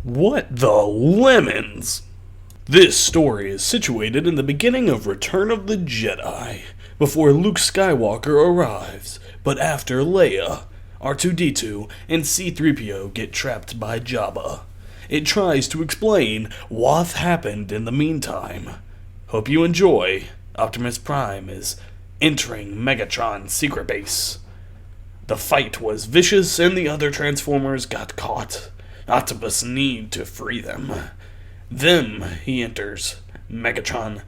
What the lemons? This story is situated in the beginning of Return of the Jedi, before Luke Skywalker arrives, but after Leia, R2-D2, and C-3PO get trapped by Jabba. It tries to explain what happened in the meantime. Hope you enjoy. Optimus Prime is entering Megatron's secret base. The fight was vicious and the other Transformers got caught. Optimus need to free them. Then he enters Megatron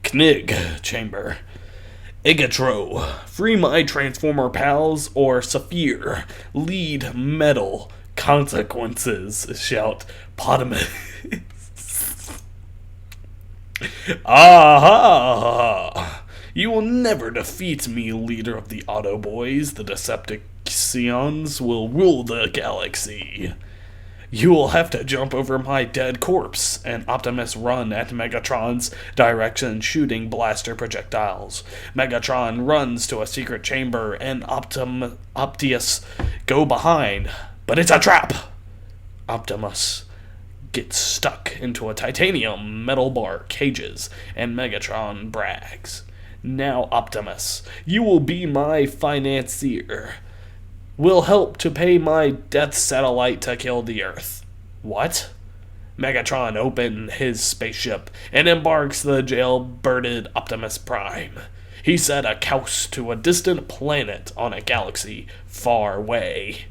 Knig chamber. Igatro, free my Transformer pals, or Saphir, lead metal consequences, shout Potamus. Aha! You will never defeat me, leader of the Autoboys. The Decepticons will rule the galaxy. You will have to jump over my dead corpse, and Optimus run at Megatron's direction, shooting blaster projectiles. Megatron runs to a secret chamber, and Optimus go behind, but it's a trap! Optimus gets stuck into a titanium metal bar cages, and Megatron brags. Now, Optimus, you will be my financier. Will help to pay my death satellite to kill the Earth. What? Megatron opens his spaceship and embarks the jailbirded Optimus Prime. He set a course to a distant planet on a galaxy far away.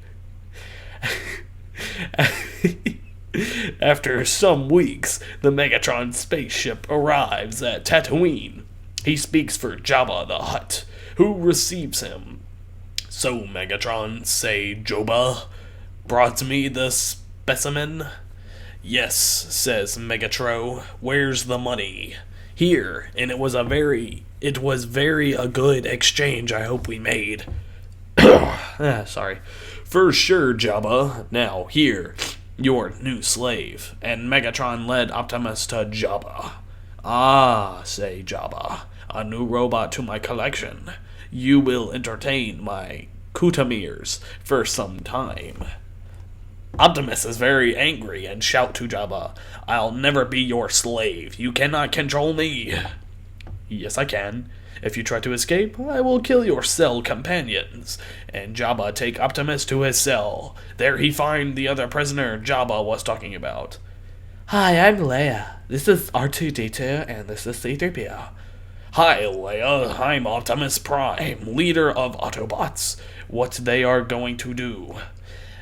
After some weeks, the Megatron spaceship arrives at Tatooine. He speaks for Jabba the Hutt, who receives him. So, Megatron, say Joba, brought me the specimen? Yes, says Megatro, where's the money? Here, and it was very a good exchange I hope we made. Sorry. For sure, Jabba. Now, here, your new slave. And Megatron led Optimus to Jabba. Ah, say Jabba, a new robot to my collection. You will entertain my Kutamirs for some time. Optimus is very angry and shout to Jabba, I'll never be your slave. You cannot control me. Yes, I can. If you try to escape, I will kill your cell companions. And Jabba take Optimus to his cell. There he find the other prisoner Jabba was talking about. Hi, I'm Leia. This is R2-D2 and this is C-3PO. Hi, Leia. I'm Optimus Prime, leader of Autobots. What they are going to do?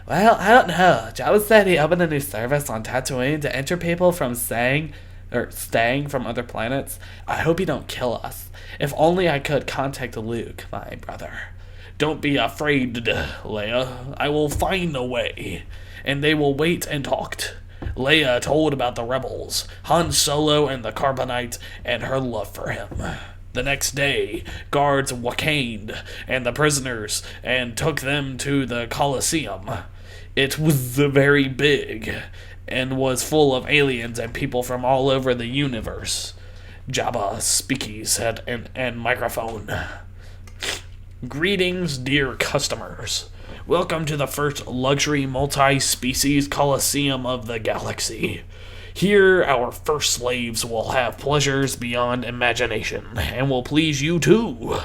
Well, I don't know. Jabba said he opened a new service on Tatooine to enter people from staying from other planets. I hope he don't kill us. If only I could contact Luke, my brother. Don't be afraid, Leia. I will find a way. And they will wait and talk. Leia told about the rebels, Han Solo and the Carbonite, and her love for him. The next day, guards wakaned and the prisoners and took them to the Colosseum. It was very big and was full of aliens and people from all over the universe. Jabba speakies and microphone. Greetings, dear customers. Welcome to the first luxury multi-species Colosseum of the galaxy. Here, our first slaves will have pleasures beyond imagination, and will please you too.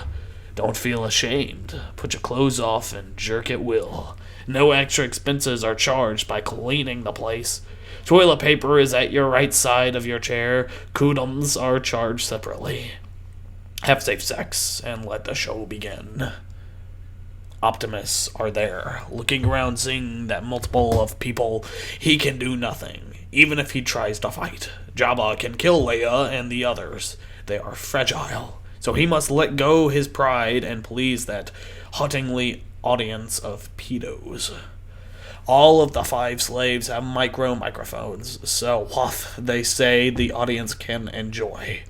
Don't feel ashamed. Put your clothes off and jerk at will. No extra expenses are charged by cleaning the place. Toilet paper is at your right side of your chair. Kudums are charged separately. Have safe sex, and let the show begin. Optimus are there, looking around, seeing that multiple of people, he can do nothing. Even if he tries to fight, Jabba can kill Leia and the others. They are fragile, so he must let go his pride and please that hauntingly audience of pedos. All of the 5 slaves have microphones, so what they say the audience can enjoy.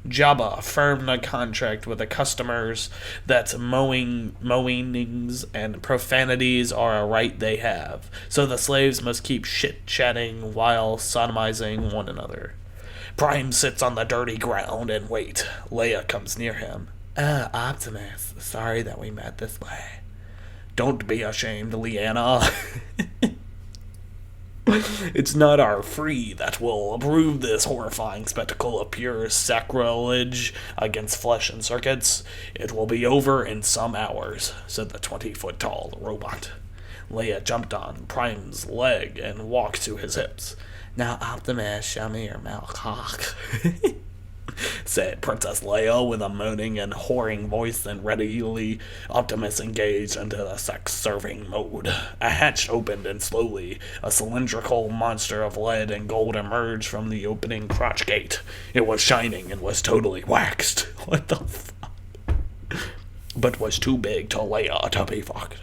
Jabba firmed a contract with the customers that mowings and profanities are a right they have, so the slaves must keep shit-chatting while sodomizing one another. Prime sits on the dirty ground and wait. Leia comes near him. Optimus, sorry that we met this way. Don't be ashamed, Leanna. It's not our free that will approve this horrifying spectacle of pure sacrilege against flesh and circuits. It will be over in some hours, said the 20-foot-tall robot. Leia jumped on Prime's leg and walked to his hips. Now, Optimus, show me your male cock. Said Princess Leia with a moaning and whoring voice, and readily Optimus engaged into the sex-serving mode. A hatch opened, and slowly a cylindrical monster of lead and gold emerged from the opening crotch gate. It was shining and was totally waxed. What the fuck? But was too big to Leia to be fucked.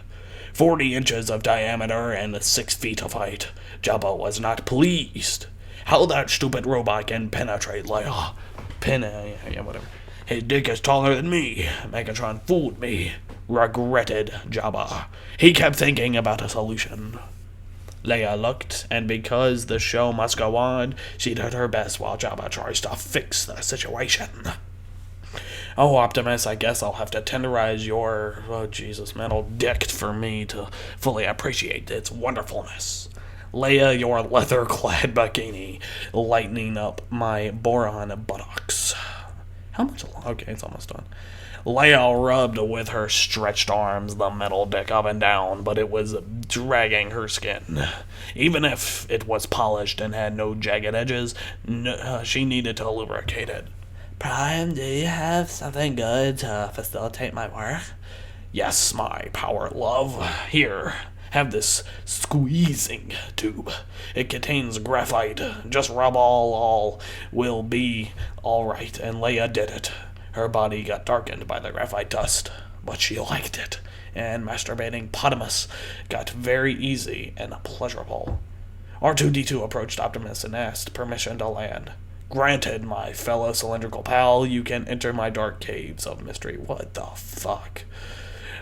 40 inches of diameter and 6 feet of height. Jabba was not pleased. How that stupid robot can penetrate Leia? Whatever. His dick is taller than me. Megatron fooled me. Regretted Jabba. He kept thinking about a solution. Leia looked, and because the show must go on, she did her best while Jabba tries to fix the situation. Oh, Optimus, I guess I'll have to tenderize your, metal dick for me to fully appreciate its wonderfulness. Leia, your leather-clad bikini, lightening up my boron buttocks. How much? Okay, it's almost done. Leia rubbed with her stretched arms the metal dick up and down, but it was dragging her skin. Even if it was polished and had no jagged edges, she needed to lubricate it. Prime, do you have something good to facilitate my work? Yes, my power love. Here. Have this squeezing tube. It contains graphite. Just rub all will be all right. And Leia did it. Her body got darkened by the graphite dust, but she liked it. And masturbating Optimus got very easy and pleasurable. R2-D2 approached Optimus and asked permission to land. Granted, my fellow cylindrical pal, you can enter my dark caves of mystery. What the fuck?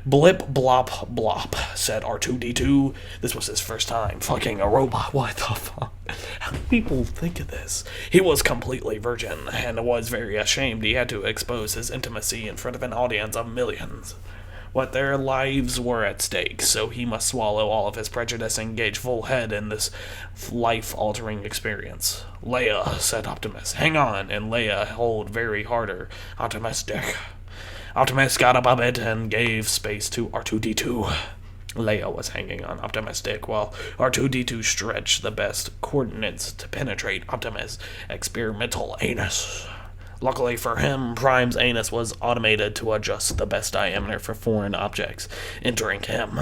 Blip, blop, blop, said R2-D2. This was his first time fucking a robot. What the fuck? How do people think of this? He was completely virgin, and was very ashamed he had to expose his intimacy in front of an audience of millions. What their lives were at stake, so he must swallow all of his prejudice and engage full head in this life-altering experience. Leia, said Optimus. Hang on, and Leia held very harder Optimus' dick. Optimus got above it and gave space to R2-D2. Leia was hanging on Optimus' dick while R2-D2 stretched the best coordinates to penetrate Optimus' experimental anus. Luckily for him, Prime's anus was automated to adjust the best diameter for foreign objects entering him.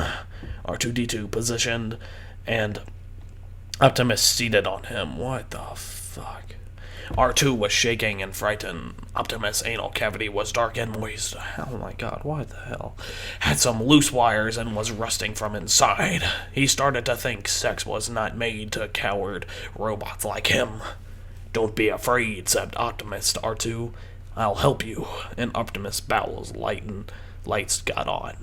R2-D2 positioned and Optimus seated on him. What the fuck? R2 was shaking and frightened. Optimus' anal cavity was dark and moist. Oh my god, what the hell? Had some loose wires and was rusting from inside. He started to think sex was not made to coward robots like him. Don't be afraid, said Optimus to R2. I'll help you. And Optimus' bowels lights got on.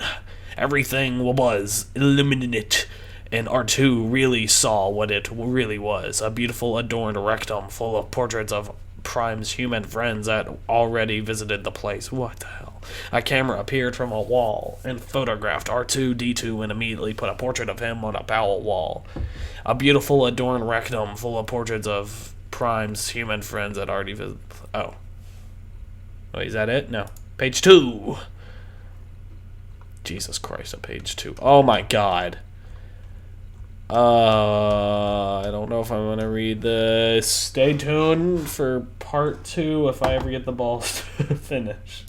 Everything was illuminated. And R2 really saw what it really was, a beautiful adorned rectum full of portraits of Prime's human friends that already visited the place. What the hell? A camera appeared from a wall and photographed R2-D2 and immediately put a portrait of him on a bowel wall. A beautiful adorned rectum full of portraits of Prime's human friends that already visited. Oh. Wait, is that it? No. Page 2. Jesus Christ, a page 2. Oh my god. I don't know if I'm going to read this. Stay tuned for part 2 if I ever get the balls to finish.